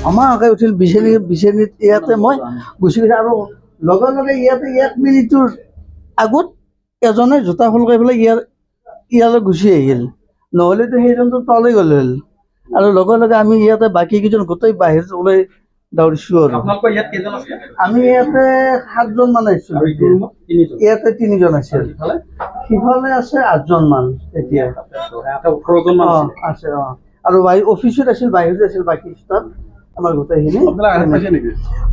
আমাৰ আগে উঠিল বিচেনীত ইয়াতে মই গুচি গৈছোঁ আৰু লগে লগে ইয়াতে 1 মিনিটৰ আগত এজনে জোতা খুল কৰি পেলাই ইয়ালৈ গুচি আহিল, নহ'লেতো সেইজনটো তলে গ'ল হ'ল। আৰু লগে লগে আমি ইয়াতে বাকী কেইজন গোটেই বাহিৰত ওলাই দৌৰিছোঁ আৰু আমি ইয়াতে 7জন মান আহিছিলোঁ। ইয়াতে 3জন আছিল, সিফালে আছে 8জন মান এতিয়া আছে। আৰু অফিচত আছিল, বাহিৰত আছিল বাকী ষ্টাফ আমাৰ গোটেইখিনি।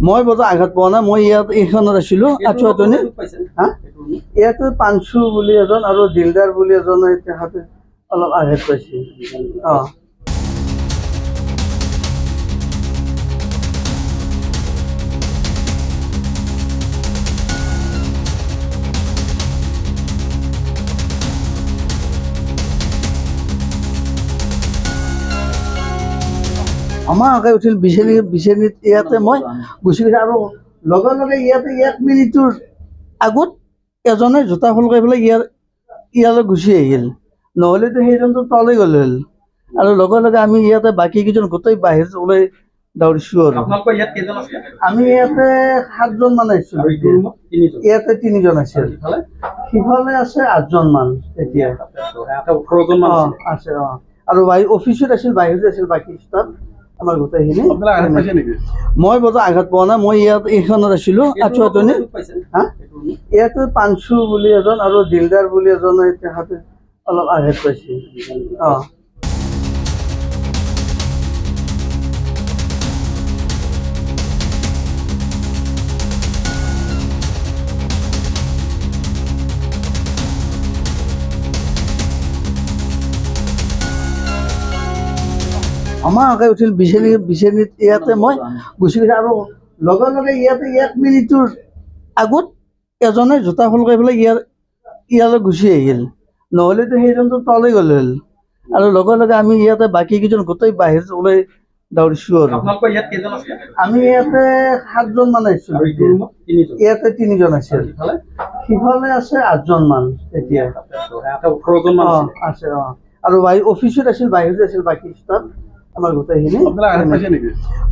মই বোধ আঘাত পোৱা নাই, মই ইয়াত এইখনত আছিলোঁ আঁঠুৱাটনি। ইয়াতে পাঞ্চু বুলি এজন আৰু দিলদাৰ বুলি এজনে তেখেতে অলপ আঘাত পাইছে। আমাৰ আগে উঠিল বিচেনীত ইয়াতে মই গুচি গৈছোঁ আৰু লগে লগে ইয়াতে 1 মিনিটৰ আগত এজনে জোতা খুল কৰি পেলাই ইয়ালৈ গুচি আহিল, নহ'লেতো সেইজনটো তলে গ'ল হ'ল। আৰু লগে লগে আমি ইয়াতে বাকী কেইজন গোটেই বাহিৰত ওলাই দৌৰিছোঁ আৰু আমি ইয়াতে 7জন মান আহিছিলোঁ। ইয়াতে 3জন আছিল, সিফালে আছে 8জন মান এতিয়া আছে। আৰু অফিচত আছিল, বাহিৰত আছিল বাকী ষ্টাফ আমাৰ গোটেইখিনি। মই বোধ আঘাত পোৱা নাই, মই ইয়াত এইখনত আছিলোঁ আঁঠুৱাটনি। ইয়াতে পাঞ্চু বুলি এজন আৰু দিলদাৰ বুলি এজনে তেখেতে অলপ আঘাত পাইছে। আমাৰ আগে উঠিল বিচেনীত ইয়াতে মই গুচি গৈছোঁ আৰু লগে লগে ইয়াতে 1 মিনিটৰ আগত এজনে জোতা খুল কৰি পেলাই ইয়ালৈ গুচি আহিল, নহ'লেতো সেইজনটো তলে গ'ল হ'ল। আৰু লগে লগে আমি ইয়াতে বাকী কেইজন গোটেই বাহিৰত ওলাই দৌৰিছোঁ আৰু আমি ইয়াতে 7জন মান আহিছিলোঁ। ইয়াতে 3জন আছিল, সিফালে আছে 8জন মান এতিয়া আছে। আৰু অফিচত আছিল, বাহিৰত আছিল বাকী ষ্টাফ আমাৰ গোটেইখিনি।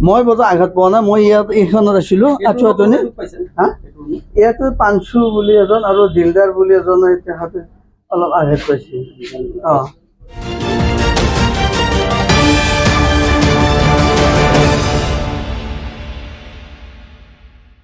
মই বোধ আঘাত পোৱা নাই, মই ইয়াত এইখনত আছিলোঁ আঁঠুৱাটনি। ইয়াতে পাঞ্চু বুলি এজন আৰু দিলদাৰ বুলি এজনে তেখেতে অলপ আঘাত পাইছে।